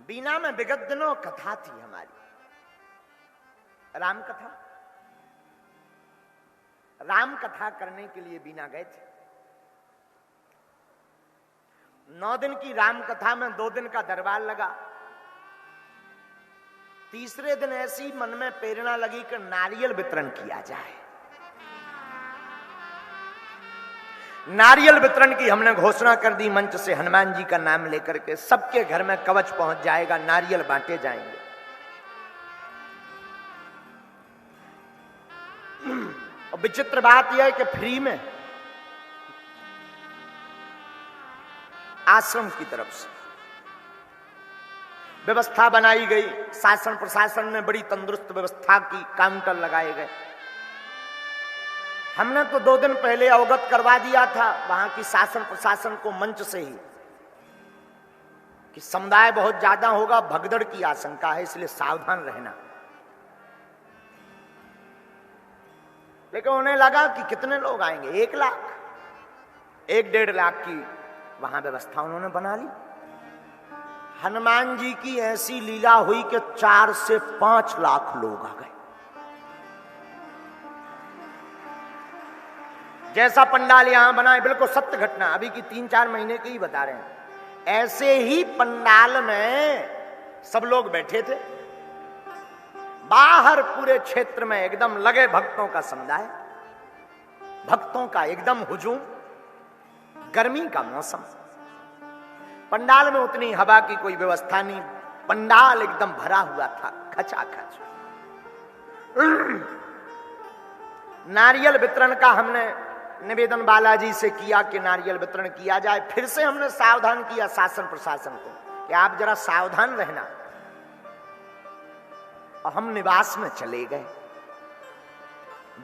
बीना में विगत दिनों कथा थी हमारी, राम कथा। राम कथा करने के लिए बीना गए थे। 9 दिन की राम कथा में 2 दिन का दरबार लगा। तीसरे दिन ऐसी मन में प्रेरणा लगी कि नारियल वितरण किया जाए। नारियल वितरण की हमने घोषणा कर दी मंच से, हनुमान जी का नाम लेकर के सबके घर में कवच पहुंच जाएगा, नारियल बांटे जाएंगे। और विचित्र बात यह है कि फ्री में आश्रम की तरफ से व्यवस्था बनाई गई। शासन प्रशासन ने बड़ी तंदुरुस्त व्यवस्था की, काउंटर लगाए गए। हमने तो 2 दिन पहले अवगत करवा दिया था वहां की शासन प्रशासन को मंच से ही कि समुदाय बहुत ज्यादा होगा, भगदड़ की आशंका है, इसलिए सावधान रहना। लेकिन उन्हें लगा कि कितने लोग आएंगे, 1 लाख, 1-1.5 लाख की वहां व्यवस्था उन्होंने बना ली। हनुमान जी की ऐसी लीला हुई कि 4 से 5 लाख लोग आ गए। जैसा पंडाल यहां बना है, बिल्कुल सत्य घटना, अभी की 3-4 महीने की ही बता रहे हैं। ऐसे ही पंडाल में सब लोग बैठे थे। बाहर पूरे क्षेत्र में एकदम लगे भक्तों का समुदाय, भक्तों का एकदम हुजूम। गर्मी का मौसम, पंडाल में उतनी हवा की कोई व्यवस्था नहीं, पंडाल एकदम भरा हुआ था खचाखच। नारियल वितरण का हमने निवेदन बालाजी से किया कि नारियल वितरण किया जाए। फिर से हमने सावधान किया शासन प्रशासन को कि आप जरा सावधान रहना। और हम निवास में चले गए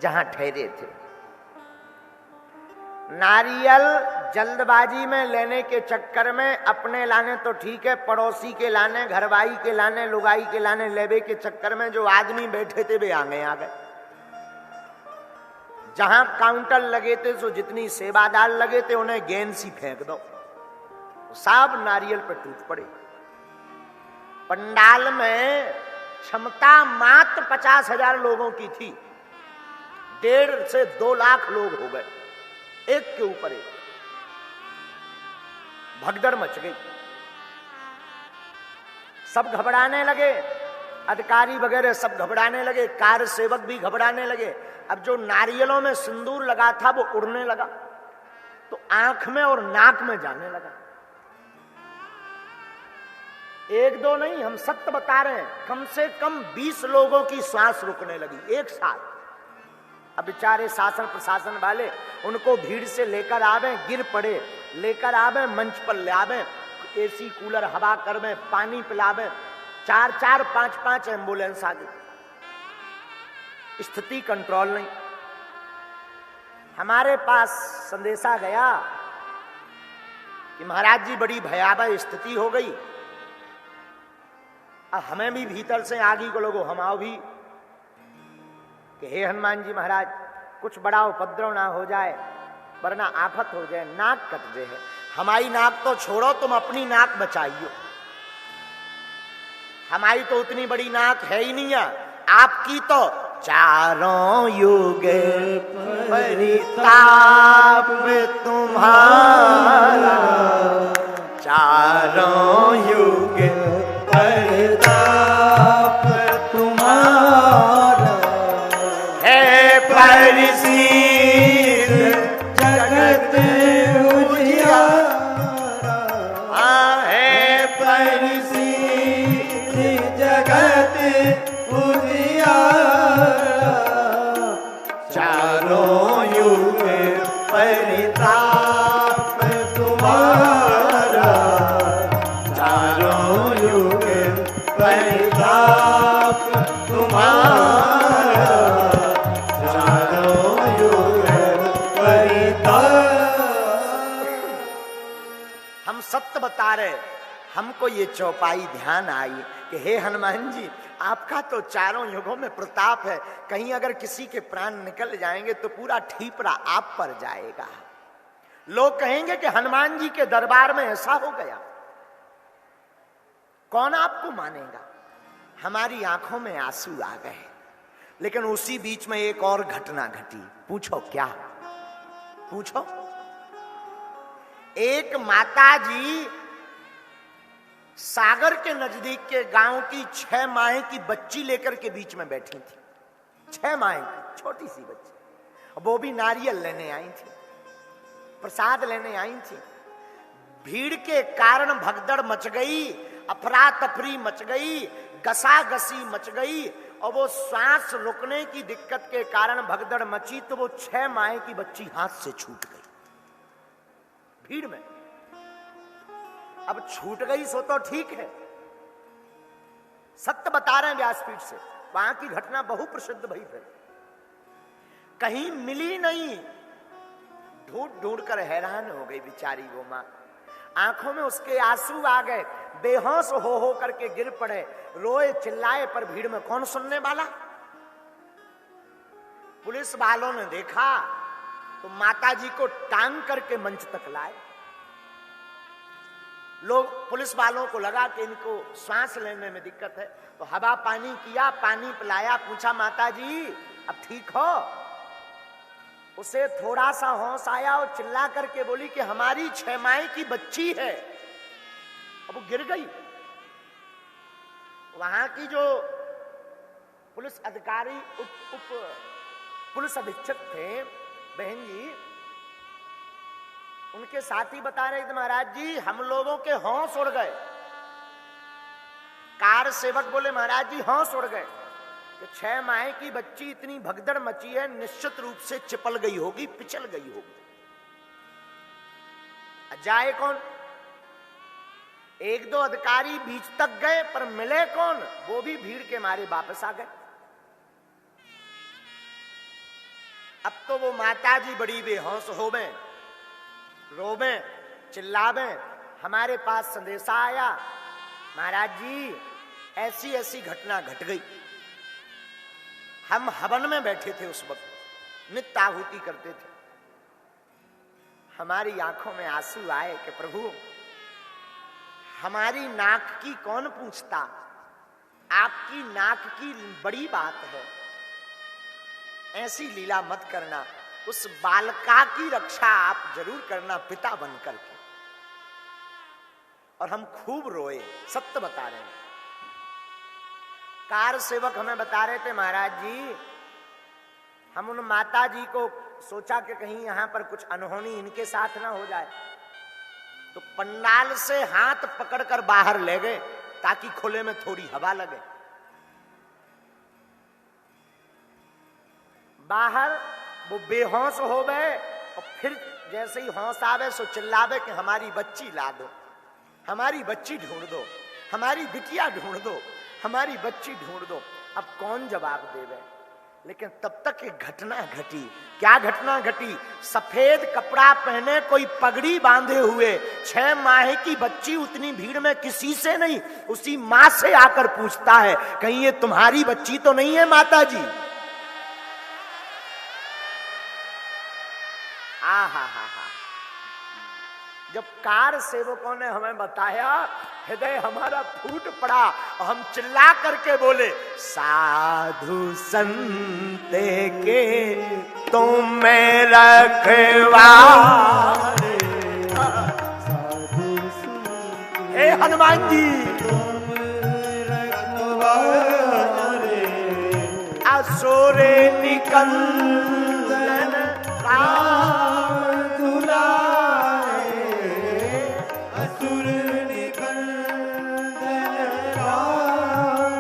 जहां ठहरे थे। नारियल जल्दबाजी में लेने के चक्कर में अपने लाने तो ठीक है, पड़ोसी के लाने, घरवाई के लाने, लुगाई के लाने लेवे के चक्कर में जो आदमी बैठे थे वे आगे आ गए। जहां काउंटर लगे थे, सो जितनी सेवादार लगे थे, उन्हें गेंद सी फेंक दो, सब नारियल पे टूट पड़े। पंडाल में क्षमता मात्र 50,000 लोगों की थी, 1.5 से 2 लाख लोग हो गए, एक के ऊपर एक। भगदड़ मच गई, सब घबराने लगे, अधिकारी वगैरह सब घबराने लगे, कार्य सेवक भी घबराने लगे। अब जो नारियलों में सिंदूर लगा था वो उड़ने लगा, तो आंख में और नाक में जाने लगा। 1-2 नहीं, हम सत्य बता रहे हैं, कम से कम 20 लोगों की सांस रुकने लगी एक साथ। अब बेचारे शासन प्रशासन वाले उनको भीड़ से लेकर आवे, गिर पड़े, लेकर आवे, मंच पर ले आवे, एसी कूलर हवा कर में, पानी पिलावे, 4-4, 5-5 एम्बुलेंस आ गई। स्थिति कंट्रोल नहीं। हमारे पास संदेशा गया कि महाराज जी बड़ी भयावह स्थिति हो गई। अब हमें भी भीतर से आगी को लोगो, हम आओ भी कि हे हनुमान जी महाराज, कुछ बड़ा उपद्रव ना हो जाए, वरना आफत हो जाए, नाक कट जाए। हमारी नाक तो छोड़ो, तुम अपनी नाक बचाइयो। हमारी तो उतनी बड़ी नाक है ही नहीं है, आपकी तो चारों युग परिताप तुम्हारा, चारों युग परिताप तुम्हारा, है परिसीद जगत उजियारा, है परिसीद जगत उजियारा, चारों युग परिताप तुम्हारा, चारों युग परिताप तुम्हारा, चारों युग परिताप। हम सत्य बता रहे, हमको ये चौपाई ध्यान आई कि हे हनुमान जी, आपका तो चारों युगों में प्रताप है, कहीं अगर किसी के प्राण निकल जाएंगे तो पूरा ठीपरा आप पर जाएगा। लोग कहेंगे कि हनुमान जी के दरबार में ऐसा हो गया। कौन आपको मानेगा? हमारी आंखों में आंसू आ गए। लेकिन उसी बीच में एक और घटना घटी। पूछो क्या? पूछो। एक माता जी सागर के नजदीक के गांव की 6 माह की बच्ची लेकर के बीच में बैठी थी। 6 माह की छोटी सी बच्ची, वो भी नारियल लेने आई थी, प्रसाद लेने आई थी। भीड़ के कारण भगदड़ मच गई, अफरा तफरी मच गई, गसा गसी मच गई, और वो सांस रुकने की दिक्कत के कारण भगदड़ मची तो वो 6 माह की बच्ची हाथ से छूट गई भीड़ में। अब छूट गई सो तो ठीक है, सत्य बता रहे हैं व्यासपीठ से। वहां की घटना बहु प्रसिद्ध भई फिर, कहीं मिली नहीं। ढूंढ ढूंढ कर हैरान हो गई बेचारी वो मां। आंखों में उसके आंसू आ गए, बेहोश हो करके गिर पड़े, रोए चिल्लाए, पर भीड़ में कौन सुनने वाला? पुलिस वालों ने देखा तो माता जी को टांग करके मंच तक लाए। लोग, पुलिस वालों को लगा कि इनको सांस लेने में दिक्कत है, तो हवा पानी किया, पानी पिलाया, पूछा माता जी अब ठीक हो? उसे थोड़ा सा होश आया और चिल्ला करके बोली कि हमारी 6 माह की बच्ची है। अब वो गिर गई। वहां की जो पुलिस अधिकारी उप पुलिस अधीक्षक थे बहन जी, उनके साथी बता रहे थे महाराज जी हम लोगों के होश उड़ गए। कार सेवक बोले महाराज जी होश उड़ गए कि 6 माह की बच्ची, इतनी भगदड़ मची है, निश्चित रूप से चिपल गई होगी, पिछल गई होगी। जाए कौन? 1-2 अधिकारी बीच तक गए पर मिले कौन? वो भी भीड़ के मारे वापस आ गए। अब तो वो माता जी बड़ी बेहोश हो गए, रोवे चिल्लावे। हमारे पास संदेशा आया महाराज जी ऐसी ऐसी घटना घट गई। हम हवन में बैठे थे उस वक्त, नित्य आहुति करते थे। हमारी आंखों में आंसू आए कि प्रभु हमारी नाक की कौन पूछता, आपकी नाक की बड़ी बात है, ऐसी लीला मत करना, उस बालका की रक्षा आप जरूर करना पिता बनकर के। और हम खूब रोए, सत्य बता रहे हैं। कार सेवक हमें बता रहे थे महाराज जी हम उन माता जी को सोचा कि कहीं यहां पर कुछ अनहोनी इनके साथ ना हो जाए, तो पंडाल से हाथ पकड़कर बाहर ले गए ताकि खुले में थोड़ी हवा लगे। बाहर वो बेहोश हो गए और फिर जैसे ही होश आवे सो चिल्लावे कि हमारी बच्ची ला दो, हमारी बच्ची ढूंढ दो, हमारी बिटिया ढूंढ दो, हमारी बच्ची ढूंढ दो। अब कौन जवाब देवे? लेकिन तब तक एक घटना घटी। क्या घटना घटी? सफेद कपड़ा पहने, कोई पगड़ी बांधे हुए 6 माह की बच्ची उतनी भीड़ में किसी से नहीं, उसी मां से आकर पूछता है कहीं ये तुम्हारी बच्ची तो नहीं है माता जी? जब कार सेवकों ने हमें बताया हृदय हमारा फूट पड़ा और हम चिल्ला करके बोले साधु संते के तुम रखवारे, हे हनुमान जी असुरे निकंदन राम दुलारे, असुर निकंदन राम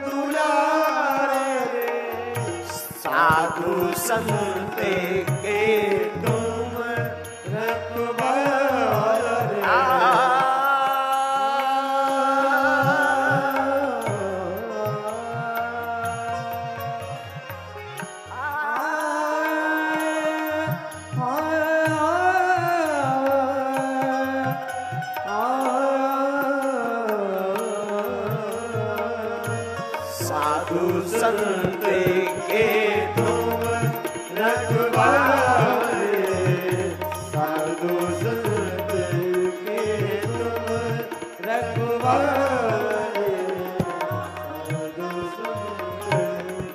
दुलारे, साधु संते के तुम रखवारे। साधु संते के तुम रखवारे, साधु संते के तुम रखवारे।